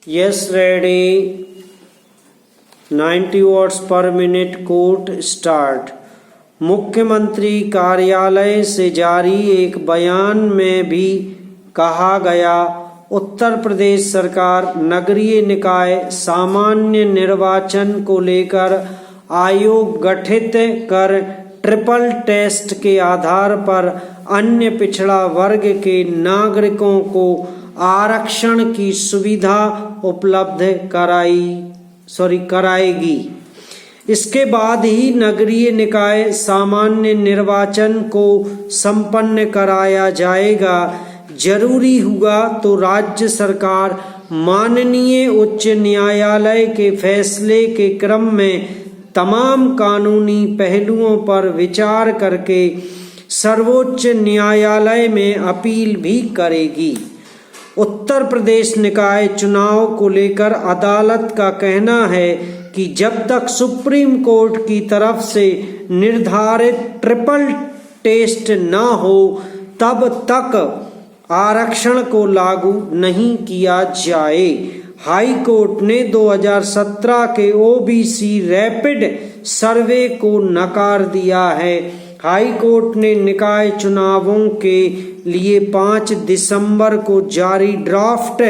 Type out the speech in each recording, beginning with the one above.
Yes, ready. 90 watts per minute कोट start. मुख्यमंत्री कार्यालय से जारी एक बयान में भी कहा गया, उत्तर प्रदेश सरकार नगरीय निकाय सामान्य निर्वाचन को लेकर आयोग गठित कर ट्रिपल टेस्ट के आधार पर अन्य पिछड़ा वर्ग के नागरिकों को आरक्षण की सुविधा उपलब्ध कराएगी। इसके बाद ही नगरीय निकाय सामान्य निर्वाचन को संपन्न कराया जाएगा। जरूरी हुआ तो राज्य सरकार माननीय उच्च न्यायालय के फैसले के क्रम में तमाम कानूनी पहलुओं पर विचार करके सर्वोच्च न्यायालय में अपील भी करेगी। उत्तर प्रदेश निकाय चुनाव को लेकर अदालत का कहना है कि जब तक सुप्रीम कोर्ट की तरफ से निर्धारित ट्रिपल टेस्ट न हो तब तक आरक्षण को लागू नहीं किया जाए। हाई कोर्ट ने 2017 के ओबीसी रैपिड सर्वे को नकार दिया है। हाई कोर्ट ने निकाय चुनावों के लिए 5 दिसंबर को जारी ड्राफ्ट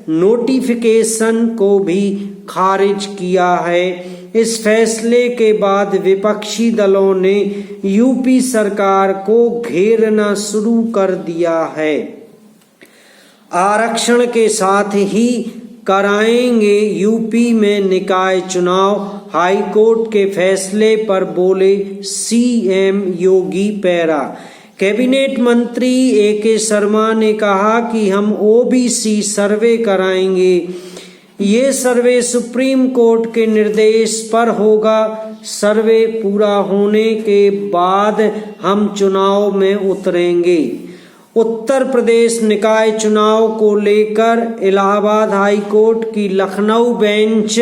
नोटिफिकेशन को भी खारिज किया है। इस फैसले के बाद विपक्षी दलों ने यूपी सरकार को घेरना शुरू कर दिया है। आरक्षण के साथ ही कराएंगे यूपी में निकाय चुनाव, हाई कोर्ट के फैसले पर बोले सीएम योगी पैरा। कैबिनेट मंत्री एके शर्मा ने कहा कि हम ओबीसी सर्वे कराएंगे। ये सर्वे सुप्रीम कोर्ट के निर्देश पर होगा। सर्वे पूरा होने के बाद हम चुनाव में उतरेंगे। उत्तर प्रदेश निकाय चुनाव को लेकर इलाहाबाद हाई कोर्ट की लखनऊ बेंच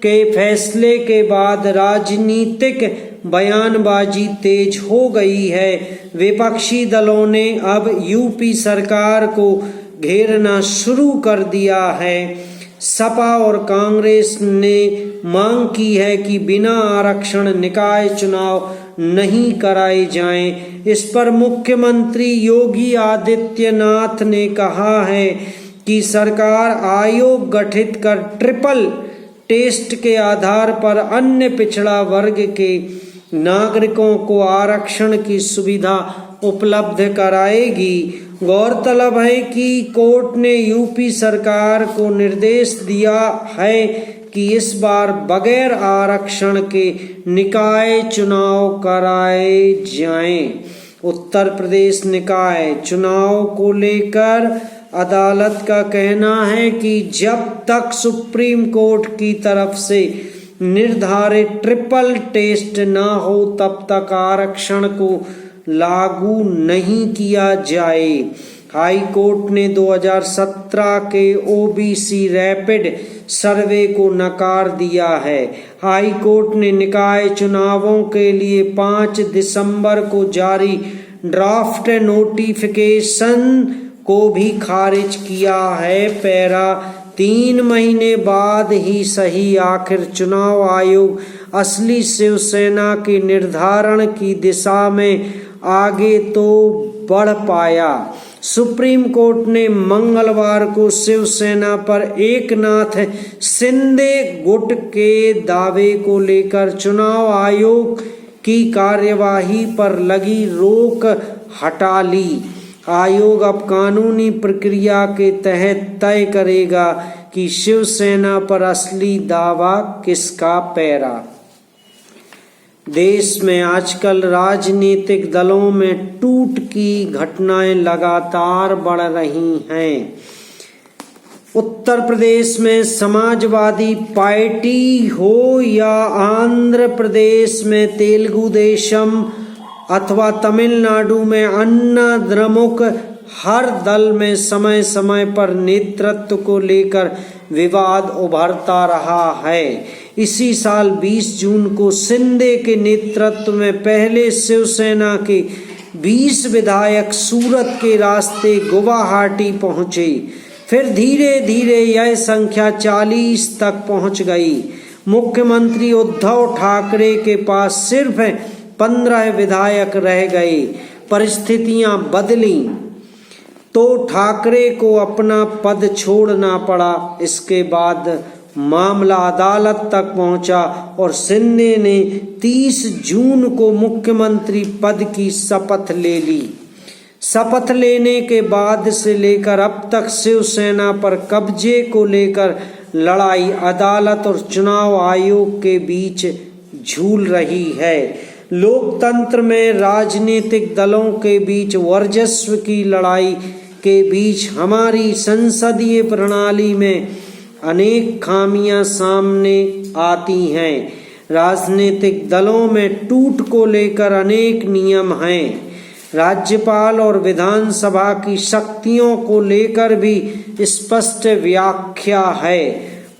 के फैसले के बाद राजनीतिक बयानबाजी तेज हो गई है। विपक्षी दलों ने अब यूपी सरकार को घेरना शुरू कर दिया है। सपा और कांग्रेस ने मांग की है कि बिना आरक्षण निकाय चुनाव नहीं कराए जाएं। इस पर मुख्यमंत्री योगी आदित्यनाथ ने कहा है कि सरकार आयोग गठित कर ट्रिपल टेस्ट के आधार पर अन्य पिछड़ा वर्ग के नागरिकों को आरक्षण की सुविधा उपलब्ध कराएगी। गौरतलब है कि कोर्ट ने यूपी सरकार को निर्देश दिया है कि इस बार बगैर आरक्षण के निकाय चुनाव कराए जाएं। उत्तर प्रदेश निकाय चुनाव को लेकर अदालत का कहना है कि जब तक सुप्रीम कोर्ट की तरफ से निर्धारित ट्रिपल टेस्ट न हो तब तक आरक्षण को लागू नहीं किया जाए। हाई कोर्ट ने 2017 के ओबीसी रैपिड सर्वे को नकार दिया है। हाई कोर्ट ने निकाय चुनावों के लिए 5 दिसंबर को जारी ड्राफ्ट नोटिफिकेशन को भी खारिज किया है। पैरा 3 महीने बाद ही सही आखिर चुनाव आयोग असली शिवसेना के निर्धारण की दिशा में आगे तो बढ़ पाया। सुप्रीम कोर्ट ने मंगलवार को शिवसेना पर एकनाथ शिंदे गुट के दावे को लेकर चुनाव आयोग की कार्यवाही पर लगी रोक हटा ली। आयोग अब कानूनी प्रक्रिया के तहत तय करेगा कि शिवसेना पर असली दावा किसका। पैरा देश में आजकल राजनीतिक दलों में टूट की घटनाएं लगातार बढ़ रही हैं। उत्तर प्रदेश में समाजवादी पार्टी हो या आंध्र प्रदेश में तेलुगु देशम अथवा तमिलनाडु में अन्ना द्रमुक, हर दल में समय समय पर नेतृत्व को लेकर विवाद उभरता रहा है। इसी साल 20 जून को शिंदे के नेतृत्व में पहले शिवसेना के 20 विधायक सूरत के रास्ते गुवाहाटी पहुंचे। फिर धीरे धीरे यह संख्या 40 तक पहुंच गई। मुख्यमंत्री उद्धव ठाकरे के पास सिर्फ 15 विधायक रह गए। परिस्थितियां बदली तो ठाकरे को अपना पद छोड़ना पड़ा। इसके बाद मामला अदालत तक पहुंचा और शिंदे ने 30 जून को मुख्यमंत्री पद की शपथ ले ली। शपथ लेने के बाद से लेकर अब तक शिवसेना पर कब्जे को लेकर लड़ाई अदालत और चुनाव आयोग के बीच झूल रही है। लोकतंत्र में राजनीतिक दलों के बीच वर्चस्व की लड़ाई के बीच हमारी संसदीय प्रणाली में अनेक खामियां सामने आती हैं। राजनीतिक दलों में टूट को लेकर अनेक नियम हैं। राज्यपाल और विधानसभा की शक्तियों को लेकर भी स्पष्ट व्याख्या है।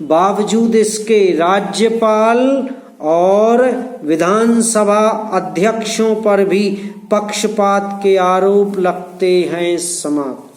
बावजूद इसके राज्यपाल और विधानसभा अध्यक्षों पर भी पक्षपात के आरोप लगते हैं। समाप्त।